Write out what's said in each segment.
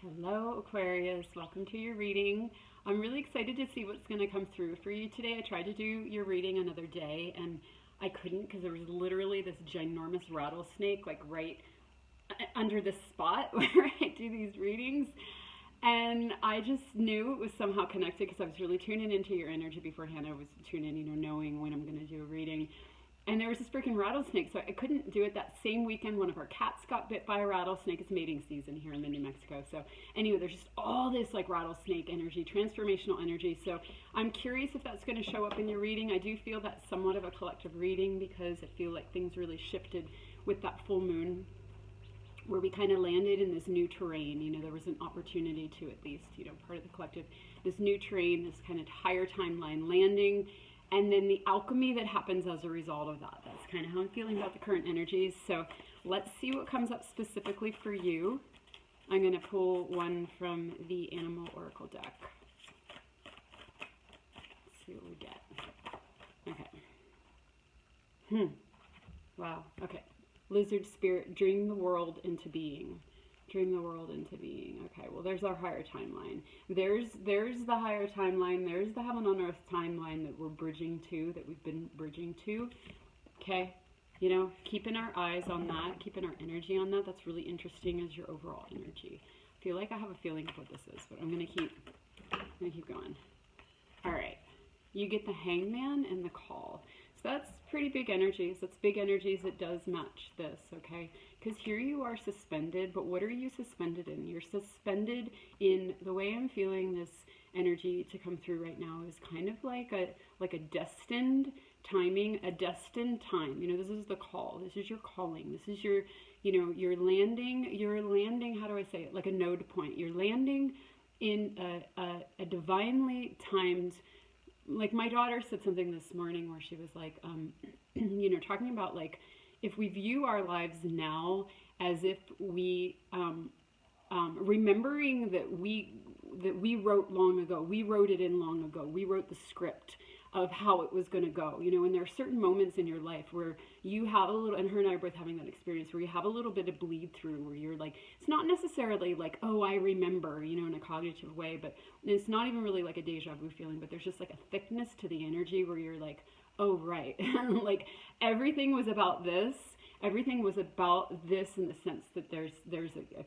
Hello, Aquarius. Welcome to your reading. I'm really excited to see what's going to come through for you today. I tried to do your reading another day and I couldn't because there was literally this ginormous rattlesnake like right under the spot where I do these readings. And I just knew it was somehow connected because I was really tuning into your energy beforehand. I was tuning in, knowing when I'm going to do a reading. And there was this freaking rattlesnake, so I couldn't do it that same weekend. One of our cats got bit by a rattlesnake. It's mating season here in New Mexico. So anyway, there's just all this like rattlesnake energy, transformational energy. So I'm curious if that's going to show up in your reading. I do feel that's somewhat of a collective reading because I feel like things really shifted with that full moon where we kind of landed in this new terrain. There was an opportunity to at least, part of the collective, this new terrain, this kind of higher timeline landing. And then the alchemy that happens as a result of that. That's kind of how I'm feeling about the current energies. So let's see what comes up specifically for you. I'm going to pull one from the Animal Oracle deck. Let's see what we get. Okay. Wow. Okay. Lizard spirit, dream the world into being. Dream the world into being. Okay, well, there's our higher timeline. There's the higher timeline. There's the heaven on earth timeline that we're bridging to, that we've been bridging to. Okay, keeping our eyes on that, keeping our energy on that. That's really interesting as your overall energy. I feel like I have a feeling of what this is, but I'm gonna keep going. All right, you get the Hangman and the Call. So that's pretty big energies. That's big energies. It does match this, okay? Because here you are suspended, but what are you suspended in? You're suspended in, the way I'm feeling this energy to come through right now is kind of like a destined timing, a destined time. This is the call. This is your calling. This is your, you're landing, how do I say it? Like a node point. You're landing in a divinely timed, like my daughter said something this morning where she was like, talking about like, if we view our lives now as if we, remembering that we wrote long ago, we wrote it in long ago, we wrote the script of how it was going to go, and there are certain moments in your life where you have a little, and her and I are both having that experience, where you have a little bit of bleed through, where you're like, it's not necessarily like, oh, I remember, in a cognitive way, but it's not even really like a deja vu feeling, but there's just like a thickness to the energy where you're like, oh, right. Like everything was about this. Everything was about this in the sense that there's a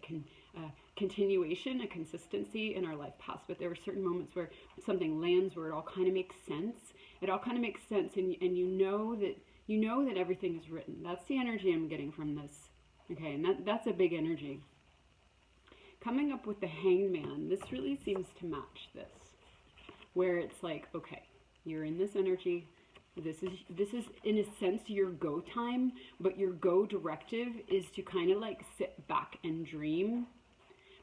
continuation, a consistency in our life past. But there were certain moments where something lands, where it all kind of makes sense. It all kind of makes sense, and you know that everything is written. That's the energy I'm getting from this. Okay, and that's a big energy. Coming up with the Hangman, this really seems to match this, where it's like, okay, you're in this energy. This is in a sense your go time, but your go directive is to kind of like sit back and dream.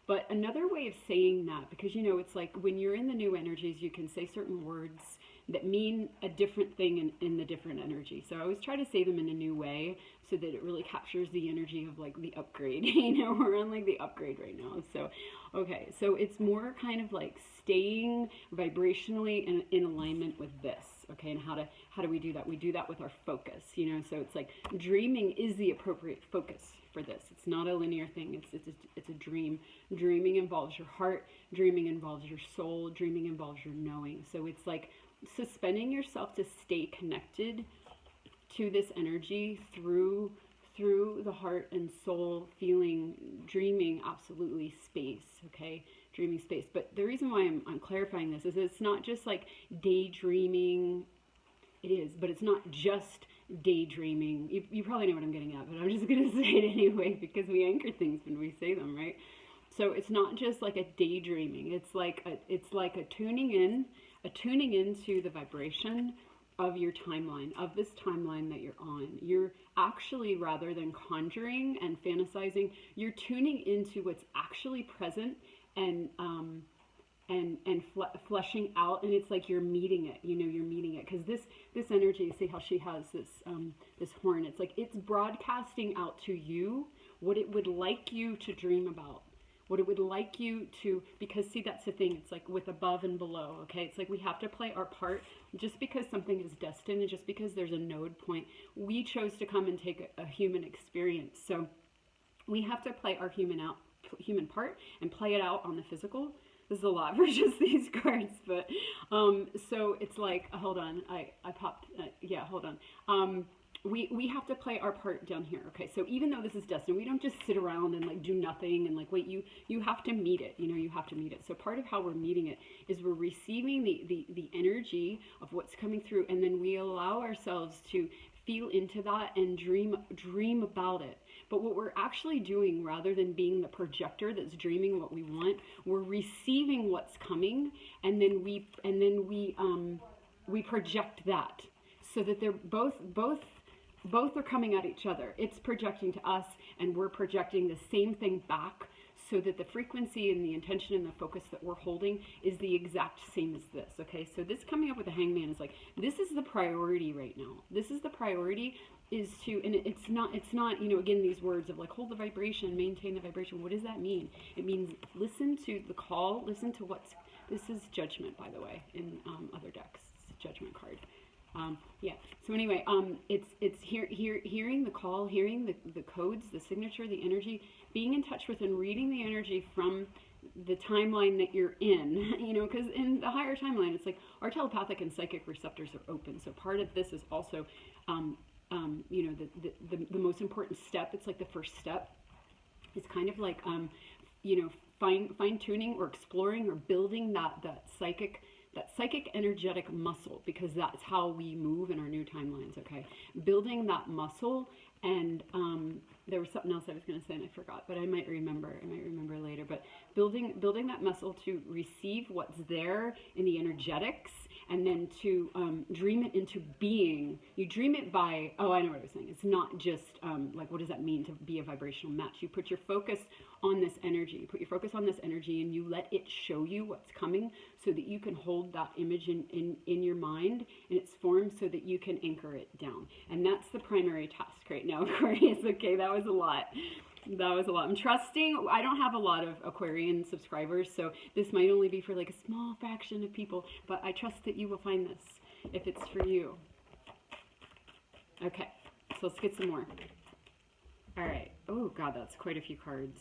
But another way of saying that, because it's like when you're in the new energies, you can say certain words that mean a different thing in the different energy. So I always try to say them in a new way so that it really captures the energy of like the upgrade. We're on like the upgrade right now. So, okay, so it's more kind of like staying vibrationally in alignment with this. Okay, and how do we do that? We do that with our focus, so it's like dreaming is the appropriate focus for this. It's not a linear thing. It's a dream. Dreaming involves your heart. Dreaming involves your soul. Dreaming involves your knowing. So it's like suspending yourself to stay connected to this energy through the heart and soul feeling, dreaming, absolutely space, okay? Dreaming space. But the reason why I'm clarifying this is it's not just like daydreaming. It is, but it's not just daydreaming. You probably know what I'm getting at, but I'm just going to say it anyway because we anchor things when we say them, right? So it's not just like a daydreaming. It's like a tuning into the vibration of your timeline, of this timeline that you're on. You're actually, rather than conjuring and fantasizing, you're tuning into what's actually present and fleshing out, and it's like you're meeting it. You're meeting it because this energy. See how she has this horn. It's like it's broadcasting out to you what it would like you to dream about. What it would like you to, because see, that's the thing. It's like with above and below, okay? It's like we have to play our part. Just because something is destined and just because there's a node point, we chose to come and take a human experience. So we have to play our human human part and play it out on the physical. This is a lot for just these cards, but so it's like, hold on, I popped, yeah, hold on. We have to play our part down here. Okay, so even though this is destined, we don't just sit around and like do nothing and like wait. You have to meet it. You have to meet it. So part of how we're meeting it is we're receiving the energy of what's coming through, and then we allow ourselves to feel into that and dream about it. But what we're actually doing, rather than being the projector that's dreaming what we want, we're receiving what's coming, and then we project that, so that they're both are coming at each other. It's projecting to us, and we're projecting the same thing back, so that the frequency and the intention and the focus that we're holding is the exact same as this. Okay, so this coming up with the Hangman is like, this is the priority right now. This is the priority, is to, and it's not, again, these words of like, hold the vibration, maintain the vibration. What does that mean? It means listen to the call, listen to this is Judgment, by the way, in other decks. It's a Judgment card. Yeah. So anyway, it's hearing the call, hearing the codes, the signature, the energy, being in touch with and reading the energy from the timeline that you're in. Because in the higher timeline, it's like our telepathic and psychic receptors are open. So part of this is also, the most important step. It's like the first step. It's kind of like, fine tuning or exploring or building that psychic energetic muscle, because that's how we move in our new timelines. Okay, building that muscle. And there was something else I was going to say and I forgot, but I might remember later. But building that muscle to receive what's there in the energetics, and then to dream it into being. You dream it by, I know what I was saying. It's not just like, what does that mean to be a vibrational match? You put your focus on this energy. You put your focus on this energy, and you let it show you what's coming, so that you can hold that image in your mind in its form, so that you can anchor it down. And that's the primary task right now, Aquarius. Okay, that was a lot. I'm trusting. I don't have a lot of Aquarian subscribers, so this might only be for like a small fraction of people, but I trust that you will find this if it's for you. Okay, so let's get some more. All right. Oh God, that's quite a few cards,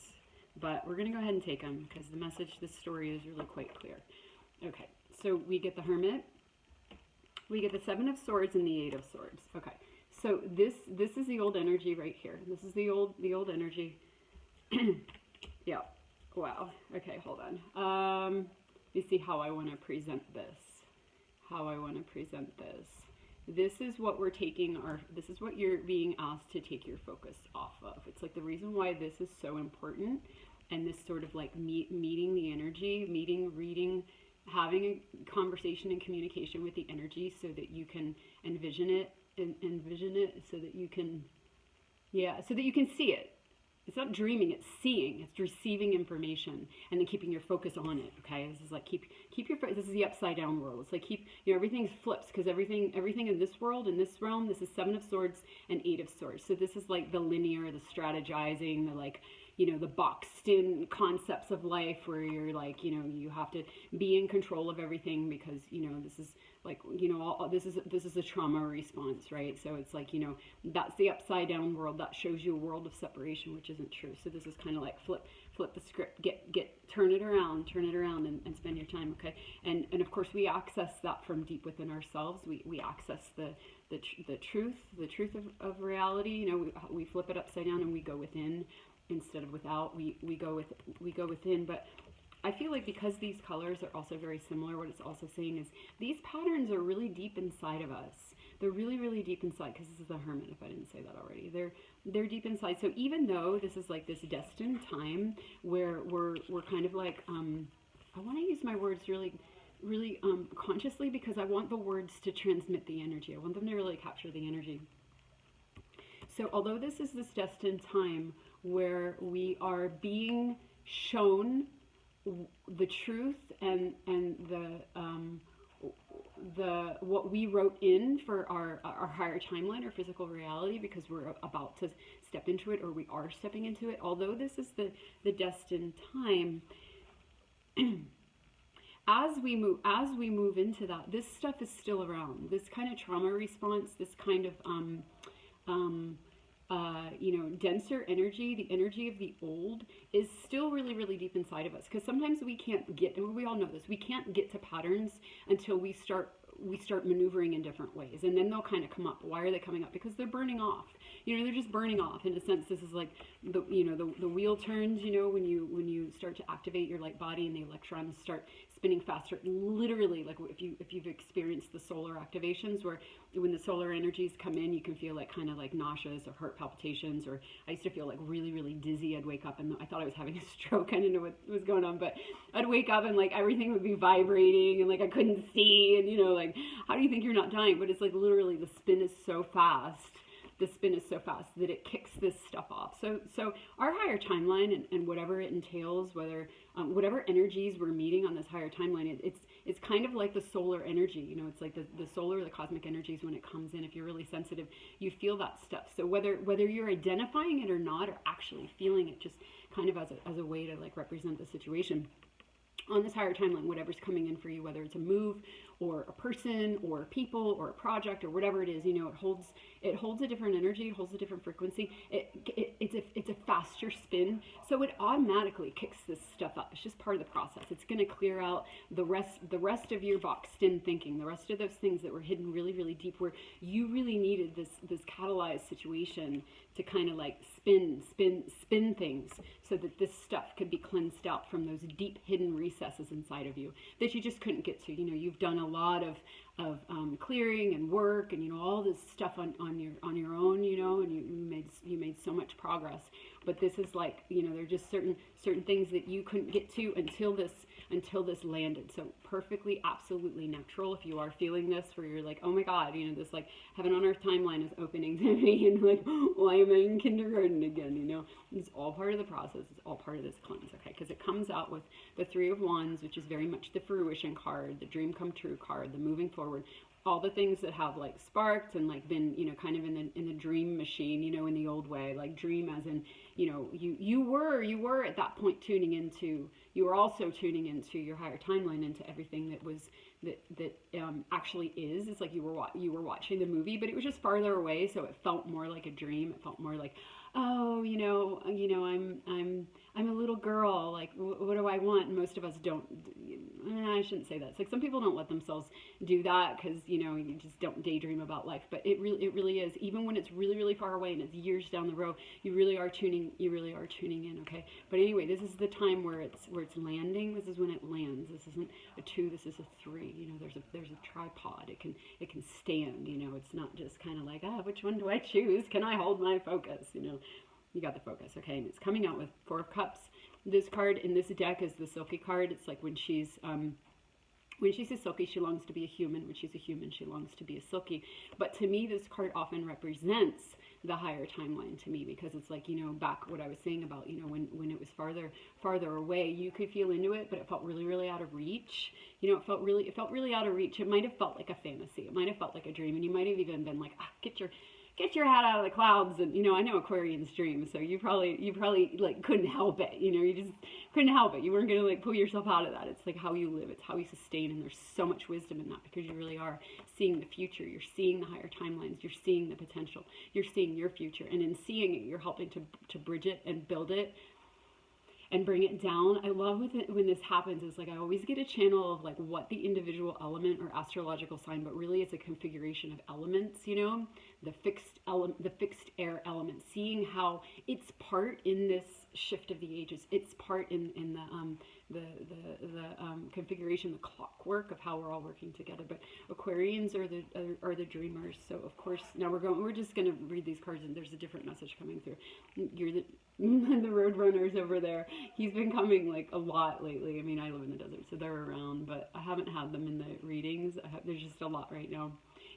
but we're gonna go ahead and take them, because the message, this story is really quite clear. Okay, so we get the Hermit, we get the Seven of Swords, and the Eight of Swords. Okay. So this is the old energy right here. This is the old energy. Yeah. Wow. Okay, hold on. Let me see how I want to present this. This is what we're taking this is what you're being asked to take your focus off of. It's like the reason why this is so important, and this sort of like meeting the energy, reading, having a conversation and communication with the energy, so that you can envision it, so that you can, so that you can see it. It's not dreaming, it's seeing, it's receiving information, and then keeping your focus on it. Okay, this is like keep your, this is the upside down world. It's like everything flips, because everything in this world, in this realm, this is Seven of Swords and Eight of Swords. So this is like the linear, the strategizing, the like, the boxed in concepts of life, where you're like, you have to be in control of everything, because, this is like, this is a trauma response, right? So it's like, that's the upside down world. That shows you a world of separation, which isn't true. So this is kind of like flip the script, turn it around and spend your time. Okay. And of course we access that from deep within ourselves. We access the truth of reality. We flip it upside down, and we go within instead of without. We go within. But I feel like because these colors are also very similar, what it's also saying is these patterns are really deep inside of us. They're really, really deep inside, because this is the Hermit, if I didn't say that already. They're deep inside. So even though this is like this destined time where we're kind of like, I want to use my words really consciously, because I want the words to transmit the energy. I want them to really capture the energy. So although this is this destined time where we are being shown the truth and the what we wrote in for our higher timeline, our physical reality, because we're about to step into it, or we are stepping into it. Although this is the destined time, as we move into that, this stuff is still around. This kind of trauma response, this kind of you know, denser energy, the energy of the old, is still really, really deep inside of us. Because sometimes we can't get, and we all know this, we can't get to patterns until we start maneuvering in different ways, and then they'll kind of come up. Why are they coming up? Because they're burning off. You know, they're just burning off. In a sense, this is like the, you know, the wheel turns. You know, when you start to activate your light body and the electrons start spinning faster. Literally, like if you've experienced the solar activations, where when the solar energies come in, you can feel like kind of like nauseous or heart palpitations. Or I used to feel like really, really dizzy. I'd wake up and I thought I was having a stroke. I didn't know what was going on, but I'd wake up and like everything would be vibrating and like I couldn't see, and you know, like, how do you think you're not dying? But it's like literally the spin is so fast. The spin is so fast that it kicks this stuff off. So our higher timeline and whatever it entails, whether whatever energies we're meeting on this higher timeline, it's kind of like the solar energy. You know, it's like the solar, the cosmic energies, when it comes in. If you're really sensitive, you feel that stuff. So whether you're identifying it or not, or actually feeling it, just kind of as a way to like represent the situation. On this higher timeline, whatever's coming in for you, whether it's a move or a person or people or a project or whatever it is, you know, it holds a different energy, it holds a different frequency. It's a faster spin, so it automatically kicks this stuff up. It's just part of the process. It's going to clear out the rest of your boxed in thinking, the rest of those things that were hidden really, really deep, where you really needed this catalyzed situation to kind of like spin things, so that this stuff could be cleansed out from those deep hidden recesses inside of you that you just couldn't get to. You know, you've done a lot of clearing and work, and you know, all this stuff on your own, you know, and you made so much progress. But this is like, you know, there are just certain things that you couldn't get to until this landed. So perfectly, absolutely natural if you are feeling this, where you're like, oh my God, you know, this like heaven on earth timeline is opening to me, and like, why am I in kindergarten again? You know, it's all part of the process. It's all part of this cleanse, okay? Because it comes out with the Three of Wands, which is very much the fruition card, the dream come true card, the moving forward. All the things that have like sparked and like been, you know, kind of in the dream machine, you know, in the old way, like dream as in, you know, you were at that point you were also tuning into your higher timeline, into everything that actually is. It's like you were watching the movie, but it was just farther away, so it felt more like a dream. It felt more like, oh, you know, I'm a little girl. Like, what do I want? And most of us don't. I shouldn't say that. It's like some people don't let themselves do that because, you know, you just don't daydream about life. But it really is. Even when it's really, really far away and it's years down the road, you really are tuning in. Okay. But anyway, this is the time where it's landing. This is when it lands. This isn't a 2. This is a 3. You know, there's a tripod. It can stand. You know, it's not just kind of like, which one do I choose? Can I hold my focus? You know. You got the focus, okay? And it's coming out with 4 of Cups. This card in this deck is the Silky card. It's like when she's a Silky, she longs to be a human. When she's a human, she longs to be a Silky. But to me, this card often represents the higher timeline to me, because it's like, you know, back what I was saying about, you know, when it was farther away, you could feel into it, but it felt really, really out of reach. You know, it felt really out of reach. It might have felt like a fantasy. It might have felt like a dream, and you might have even been like, get your hat out of the clouds. And, you know, I know Aquarians dream, so you probably like couldn't help it. You know, you just couldn't help it. You weren't going to like pull yourself out of that. It's like how you live. It's how you sustain. And there's so much wisdom in that, because you really are seeing the future. You're seeing the higher timelines. You're seeing the potential. You're seeing your future. And in seeing it, you're helping to bridge it and build it and bring it down. I love when this happens. It's like I always get a channel of like what the individual element or astrological sign, but really it's a configuration of elements, you know, the fixed air element, seeing how its part in this shift of the ages, its part in the configuration, the clockwork of how we're all working together. But Aquarians are the dreamers. So of course, now we're just gonna read these cards, and there's a different message coming through. You're the road runners over there. He's been coming like a lot lately. I mean, I live in the desert, so they're around, but I haven't had them in the readings. There's just a lot right now.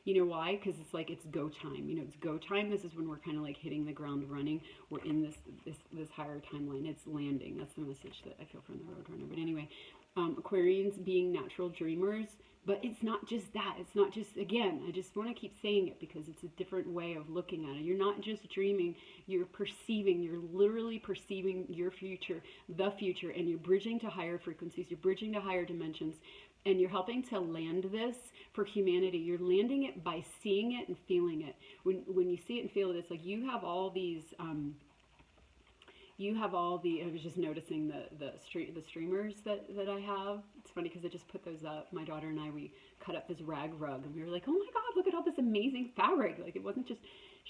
You know why? Because it's like it's go time. You know, it's go time. This is when we're kind of like hitting the ground running. We're in this higher timeline. It's landing. That's the message that I feel from the Roadrunner. But anyway, Aquarians being natural dreamers, But it's not just that. It's not just, again, I just want to keep saying it because it's a different way of looking at it. You're not just dreaming, you're perceiving, you're literally perceiving your future, the future, and you're bridging to higher frequencies, you're bridging to higher dimensions, and you're helping to land this for humanity. You're landing it by seeing it and feeling it. When you see it and feel it, it's like you have all these... I was just noticing the streamers that I have. It's funny because I just put those up. My daughter and I, we cut up this rag rug, and we were like, oh my God, look at all this amazing fabric. Like, it wasn't just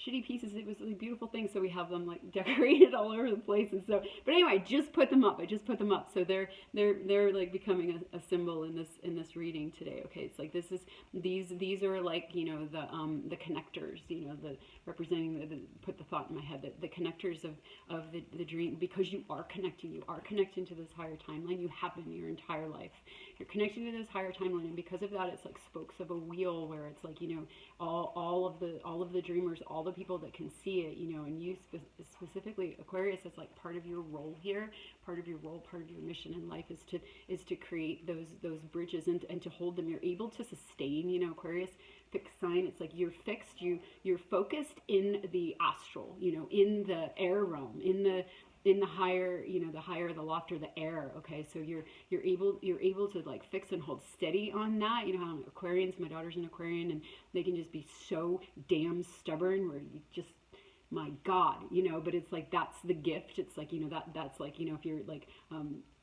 shitty pieces, it was like beautiful things. So we have them like decorated all over the place. And so, but anyway, I just put them up. So they're like becoming a symbol in this reading today. Okay, it's like these are like, you know, the connectors, you know, the representing put the thought in my head that the connectors of the dream, because you are connecting to this higher timeline. You have been your entire life. You're connecting to this higher timeline, and because of that, it's like spokes of a wheel where it's like, you know, all of the dreamers, all the people that can see it, you know, and you specifically, Aquarius, is like part of your role here, part of your mission in life is to create those bridges and to hold them. You're able to sustain, you know, Aquarius, fixed sign. It's like you're fixed, you're focused in the astral, you know, in the air realm, in the higher, you know, the higher, the lofter, the air. Okay, so you're able to like fix and hold steady on that. You know how Aquarians, my daughter's an Aquarian, and they can just be so damn stubborn where you just, my God, you know. But it's like that's the gift. It's like, you know, that's like, you know, if you're like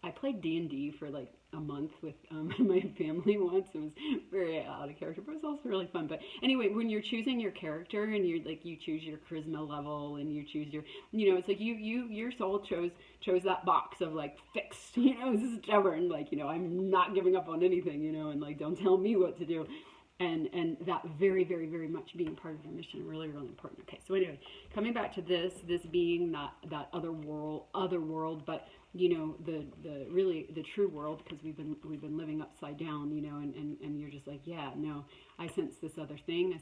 I played D&D for like a month with my family once. It was very out of character, but it was also really fun. But anyway, when you're choosing your character and you're like, you choose your charisma level and you choose your, you know, it's like your soul chose that box of like fixed, you know, this is stubborn, like, you know, I'm not giving up on anything, you know, and like, don't tell me what to do. And that very, very, very much being part of your mission, really, really important. Okay, so anyway, coming back to this being that other world, but you know, the true world, because we've been living upside down, you know, and you're just like, yeah, no, I sense this other thing,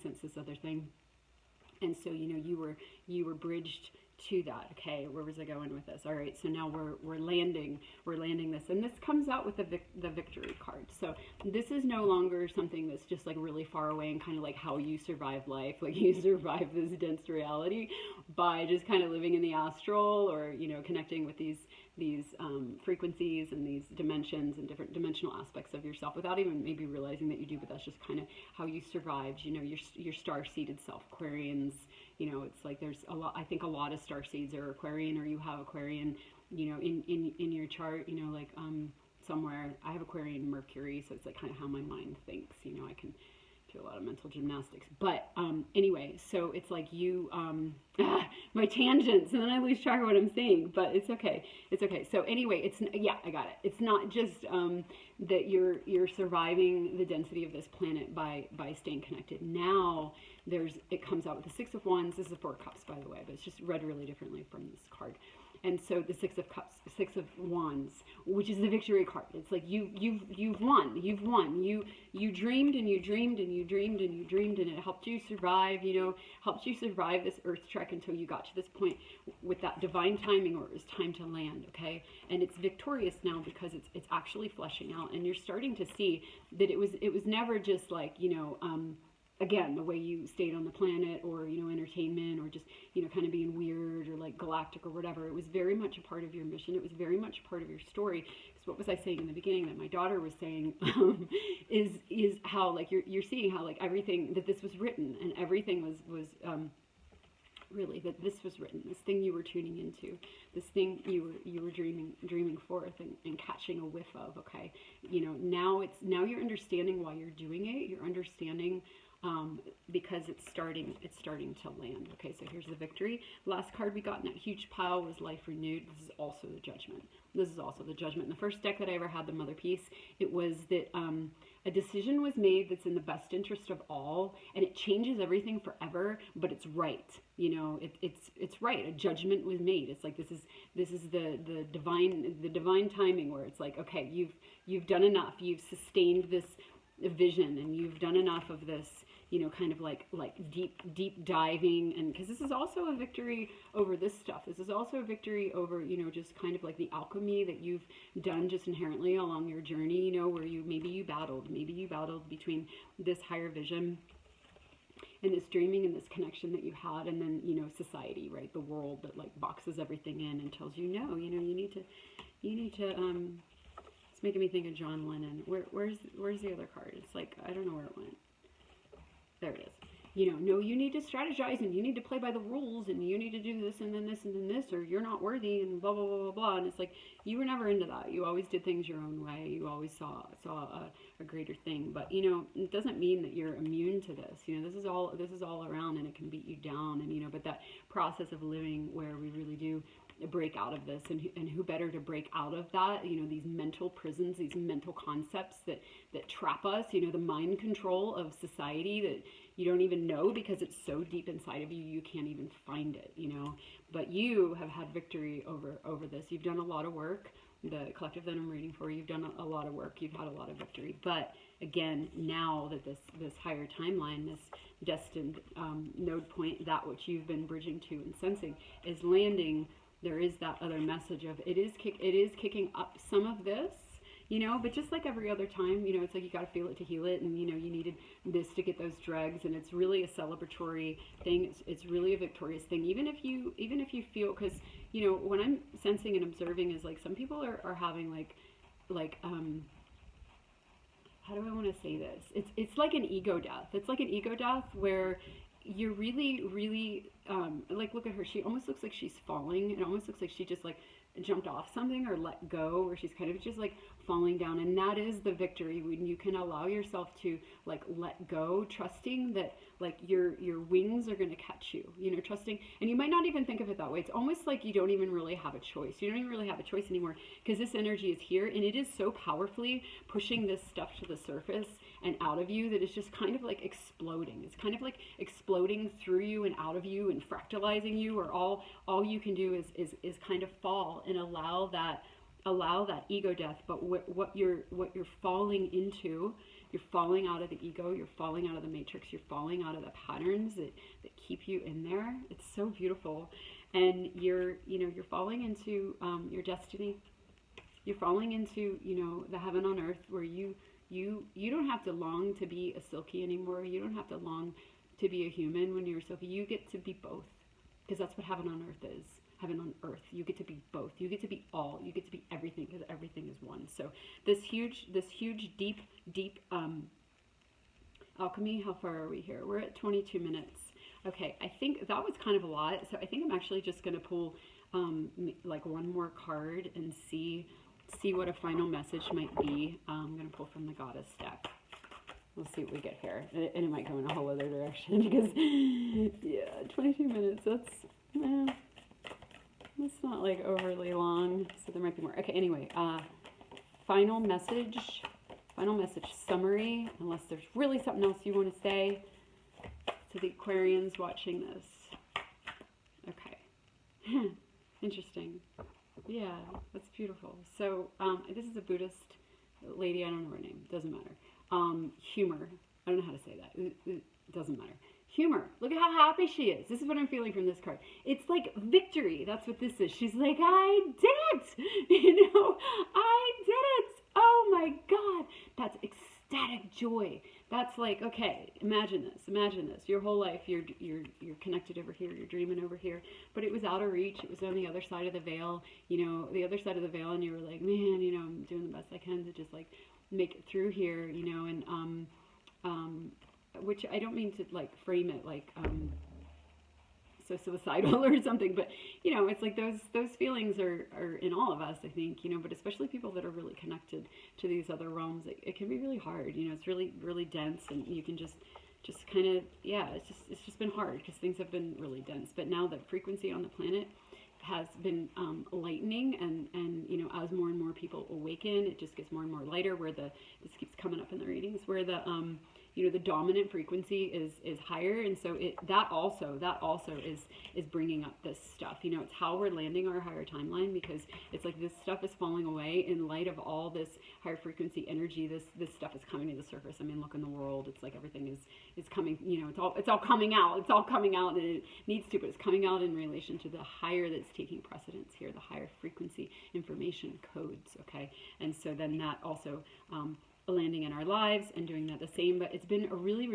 and so, you know, you were bridged to that. Okay, where was I going with this? All right, so now we're landing this, and this comes out with the victory card. So this is no longer something that's just like really far away and kind of like how you survive life, like you survive this dense reality by just kind of living in the astral, or, you know, connecting with these frequencies and these dimensions and different dimensional aspects of yourself without even maybe realizing that you do. But that's just kind of how you survived, you know, your star-seeded self. Aquarians, you know, it's like there's a lot, I think a lot of star seeds are Aquarian, or you have Aquarian, you know, in your chart, you know, like somewhere. I have Aquarian Mercury, so it's like kind of how my mind thinks, you know. I can do a lot of mental gymnastics, but anyway, so it's like you my tangents, and then I lose track of what I'm saying, but it's okay. So anyway, I got it. It's not just that you're surviving the density of this planet by staying connected. Now it comes out with the Six of Wands. This is 4 Cups, by the way, but it's just read really differently from this card. And so the Six of Cups, Six of Wands, which is the victory card. It's like you've won. You dreamed and you dreamed and you dreamed and you dreamed, and it helped you survive, you know, helped you survive this earth trek until you got to this point with that divine timing, or it was time to land. Okay, and it's victorious now because it's actually fleshing out, and you're starting to see that it was never just like, you know, again, the way you stayed on the planet, or, you know, entertainment, or just, you know, kind of being weird or like galactic or whatever. It was very much a part of your mission. It was very much a part of your story. Because what was I saying in the beginning that my daughter was saying is how like you're seeing how like everything that this was written, and everything was really that this was written. This thing you were tuning into, this thing you were dreaming forth and catching a whiff of. Okay, you know, now you're understanding why you're doing it. You're understanding. Because it's starting to land. Okay, so here's the victory. Last card we got in that huge pile was Life Renewed. This is also the Judgment. In the first deck that I ever had, the Mother Piece, it was that a decision was made that's in the best interest of all, and it changes everything forever, but it's right. You know, it's right. A judgment was made. It's like this is the divine timing, where it's like, okay, you've done enough. You've sustained this vision, and you've done enough of this, you know, kind of like deep diving, and because this is also a victory over this stuff. This is also a victory over, you know, just kind of like the alchemy that you've done just inherently along your journey, you know, where maybe you battled between this higher vision and this dreaming and this connection that you had, and then, you know, society, right, the world that like boxes everything in and tells you, no, you know, you need to it's making me think of John Lennon. Where's the other card? It's like, I don't know where it went. There it is. You know, no, you need to strategize, and you need to play by the rules, and you need to do this and then this and then this, or you're not worthy, and blah blah blah blah blah. And it's like, you were never into that. You always did things your own way. You always saw a greater thing. But, you know, it doesn't mean that you're immune to this. You know, this is all around, and it can beat you down. And, you know, but that process of living where we really do break out of this, and who better to break out of that, you know, these mental prisons, these mental concepts that trap us, you know, the mind control of society that you don't even know because it's so deep inside of you, you can't even find it, you know. But you have had victory over this. You've done a lot of work. The collective that I'm reading for, you've done a lot of work. You've had a lot of victory. But again, now that this higher timeline, this destined node point, that which you've been bridging to and sensing is landing, there is that other message of it is kicking up some of this, you know, but just like every other time, you know, it's like you got to feel it to heal it, and, you know, you needed this to get those drugs, and it's really a celebratory thing. It's really a victorious thing, even if you feel, because, you know, when I'm sensing and observing is like some people are having like how do I want to say this? It's like an ego death. It's like an ego death where you're really like, look at her, she almost looks like she's falling. It almost looks like she just like jumped off something or let go, or she's kind of just like falling down. And that is the victory, when you can allow yourself to like let go, trusting that like your wings are going to catch you, you know, trusting. And you might not even think of it that way. It's almost like you don't even really have a choice. You don't even really have a choice anymore, because this energy is here, and it is so powerfully pushing this stuff to the surface and out of you that it's just kind of like exploding. It's kind of like exploding through you and out of you and fractalizing you, or all you can do is kind of fall and allow that ego death. But what you're falling into, you're falling out of the ego, you're falling out of the matrix, you're falling out of the patterns that keep you in there. It's so beautiful. And you're falling into your destiny. You're falling into, you know, the heaven on earth, where you don't have to long to be a Silky anymore. You don't have to long to be a human when you're a Silky. You get to be both, because that's what heaven on earth is. Heaven on earth. You get to be both. You get to be all. You get to be everything, because everything is one. So this huge, deep alchemy. How far are we here? We're at 22 minutes. Okay, I think that was kind of a lot. So I think I'm actually just going to pull like one more card and see what a final message might be. I'm going to pull from the Goddess deck. We'll see what we get here. And it might go in a whole other direction, because, yeah, 22 minutes, it's not like overly long, so there might be more. Okay, anyway, final message summary, unless there's really something else you want to say to the Aquarians watching this. Okay. Interesting. Yeah, that's beautiful. So this is a Buddhist lady. I don't know her name. Doesn't matter. Humor. I don't know how to say that. It doesn't matter. Humor. Look at how happy she is. This is what I'm feeling from this card. It's like victory. That's what this is. She's like, I did it. You know, I did it. Oh my God. That's ecstatic joy. That's like, okay, imagine this. Your whole life, you're connected over here, you're dreaming over here, but it was out of reach. It was on the other side of the veil, you know, and you were like, man, you know, I'm doing the best I can to just like make it through here, you know, and which I don't mean to like frame it like so suicidal or something, but you know, it's like those feelings are in all of us, I think, you know, but especially people that are really connected to these other realms, it can be really hard, you know, it's really dense, and you can just kind of, yeah, it's just been hard because things have been really dense. But now the frequency on the planet has been lightening, and you know, as more and more people awaken, it just gets more and more lighter, where this keeps coming up in the readings, where the you know, the dominant frequency is higher, and so that also is bringing up this stuff. You know, it's how we're landing our higher timeline, because it's like this stuff is falling away in light of all this higher frequency energy. This stuff is coming to the surface. I mean, look in the world. It's like everything is coming. You know, it's all coming out. It's all coming out, and it needs to, but it's coming out in relation to the higher that's taking precedence here, the higher frequency information codes. Okay, and so then that also landing in our lives and doing that the same. But it's been a really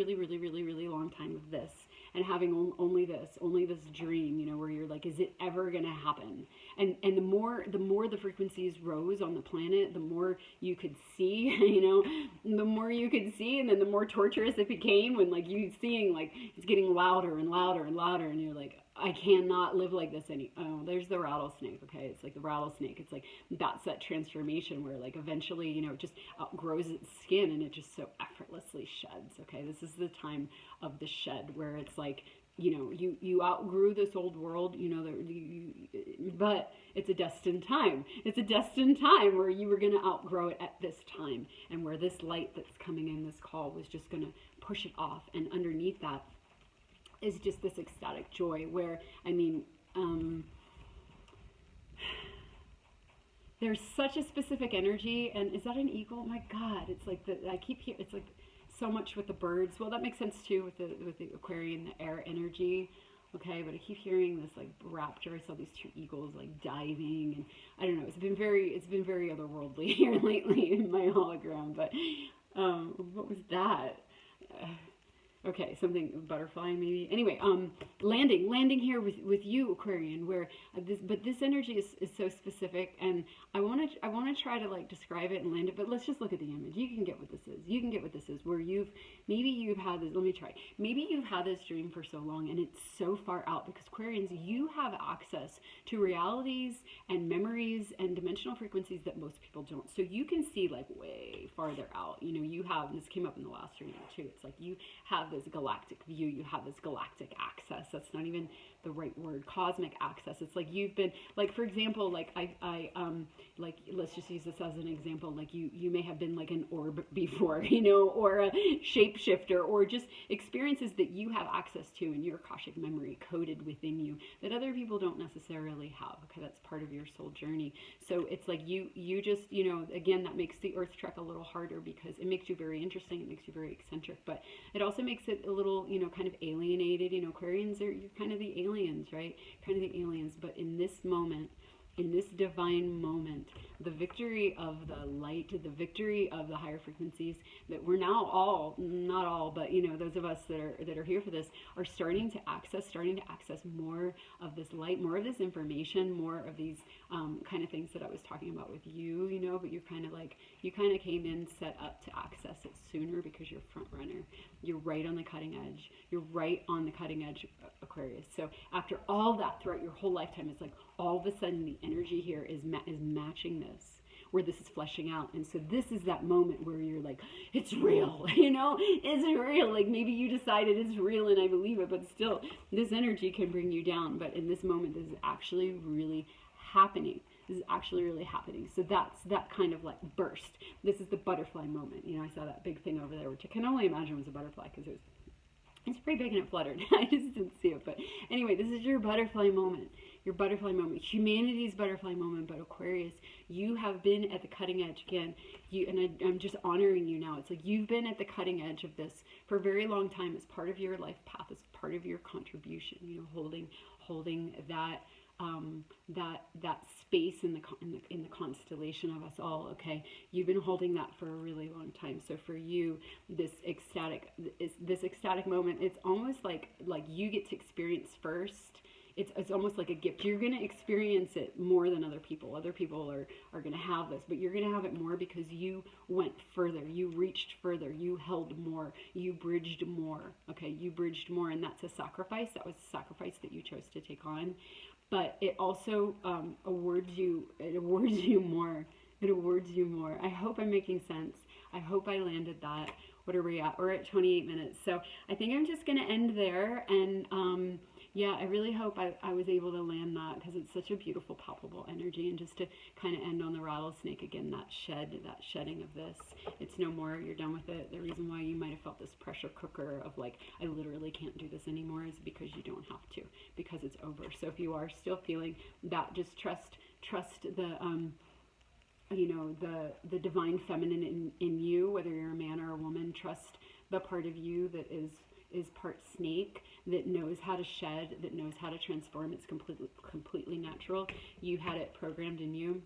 long time of this, and having only this dream, you know, where you're like, is it ever gonna happen? And the more the frequencies rose on the planet, the more you could see, you know, the more you could see, and then the more torturous it became, when like you seeing like it's getting louder and louder and louder, and you're like, I cannot live like this oh, there's the rattlesnake. Okay, it's like the rattlesnake. It's like that's that transformation where like eventually, you know, it just outgrows its skin and it just so effortlessly sheds. Okay, this is the time of the shed, where it's like, you know, you outgrew this old world, you know, but it's a destined time. It's a destined time where you were going to outgrow it at this time, and where this light that's coming in, this call, was just going to push it off. And underneath that is just this ecstatic joy, where, I mean, there's such a specific energy. And is that an eagle? My God, it's like I keep hearing, it's like so much with the birds. Well, that makes sense too with the Aquarian, the air energy. Okay, but I keep hearing this like raptor. I saw these two eagles like diving, and I don't know. It's been very otherworldly here lately in my hologram. But what was that? Okay, something, butterfly maybe. Anyway, landing here with you, Aquarian, where this energy is so specific, and I want to try to like describe it and land it, but let's just look at the image. You can get what this is. You can get what this is, where maybe you've had this, let me try. Maybe you've had this dream for so long, and it's so far out, because Aquarians, you have access to realities and memories and dimensional frequencies that most people don't. So you can see like way farther out. You know, you have, and this came up in the last reading too, it's like you have this galactic view, you have this galactic access. That's not even the right word, cosmic access. It's like you've been, like, for example, like I like, let's just use this as an example, like you may have been like an orb before, you know, or a shapeshifter, or just experiences that you have access to in your Akashic memory, coded within you, that other people don't necessarily have. Okay, that's part of your soul journey. So it's like you just, you know, again, that makes the earth trek a little harder, because it makes you very interesting, it makes you very eccentric, but it also makes it a little, you know, kind of alienated. You know, Aquarians you're kind of the aliens, right? Kind of the aliens. But in this moment, in this divine moment, the victory of the light, the victory of the higher frequencies that we're now all, not all, but you know, those of us that are here for this, are starting to access more of this light, more of this information, more of these kind of things that I was talking about with you, you know, but you kind of came in set up to access it sooner, because you're front runner. You're right on the cutting edge. You're right on the cutting edge, Aquarius. So after all that, throughout your whole lifetime, it's like all of a sudden the energy here is matching this, where this is fleshing out. And so this is that moment where you're like, it's real, you know, it's real. Like maybe you decided it's real and I believe it, but still this energy can bring you down. But in this moment, this is actually really happening. This is actually really happening. So that's that kind of like burst. This is the butterfly moment. You know, I saw that big thing over there, which I can only imagine was a butterfly, because it's pretty big and it fluttered. I just didn't see it. But anyway, this is your butterfly moment. Your butterfly moment. Humanity's butterfly moment. But Aquarius, you have been at the cutting edge again. I'm just honoring you now. It's like you've been at the cutting edge of this for a very long time. As part of your life path, as part of your contribution. You know, holding that that space in the constellation of us all. Okay, you've been holding that for a really long time. So for you, this ecstatic moment, it's almost like you get to experience first. It's almost like a gift. You're going to experience it more than other people. Other people are going to have this, but you're going to have it more because you went further. You reached further. You held more. You bridged more. Okay, you bridged more, and that's a sacrifice. That was a sacrifice that you chose to take on. But it also awards you more. It awards you more. I hope I'm making sense. I hope I landed that. What are we at? We're at 28 minutes. So I think I'm just going to end there. And Yeah, I really hope I was able to land that, because it's such a beautiful, palpable energy. And just to kind of end on the rattlesnake again, that shedding of this. It's no more, you're done with it. The reason why you might have felt this pressure cooker of like, I literally can't do this anymore, is because you don't have to, because it's over. So if you are still feeling that, just trust the, you know, the divine feminine in you, whether you're a man or a woman. Trust the part of you that is part snake, that knows how to shed, that knows how to transform. It's completely natural. You had it programmed in you.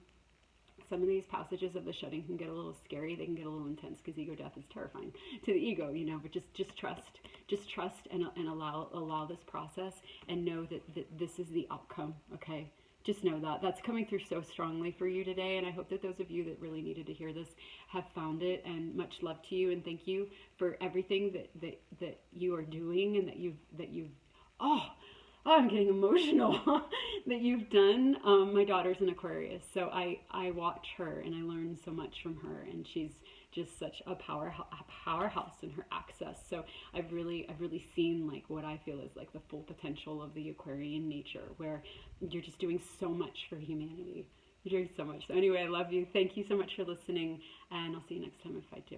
Some of these passages of the shedding can get a little scary. They can get a little intense, because ego death is terrifying to the ego, you know. But just trust and allow this process, and know that this is the outcome. Okay. Just know that that's coming through so strongly for you today, and I hope that those of you that really needed to hear this have found it. And much love to you, and thank you for everything that you are doing, and that you've oh, I'm getting emotional that you've done. My daughter's an Aquarius, so I watch her and I learn so much from her, and she's just such a powerhouse in her access. So I've really seen like what I feel is like the full potential of the Aquarian nature, where you're just doing so much for humanity. You're doing so much. So anyway, I love you. Thank you so much for listening, and I'll see you next time if I do.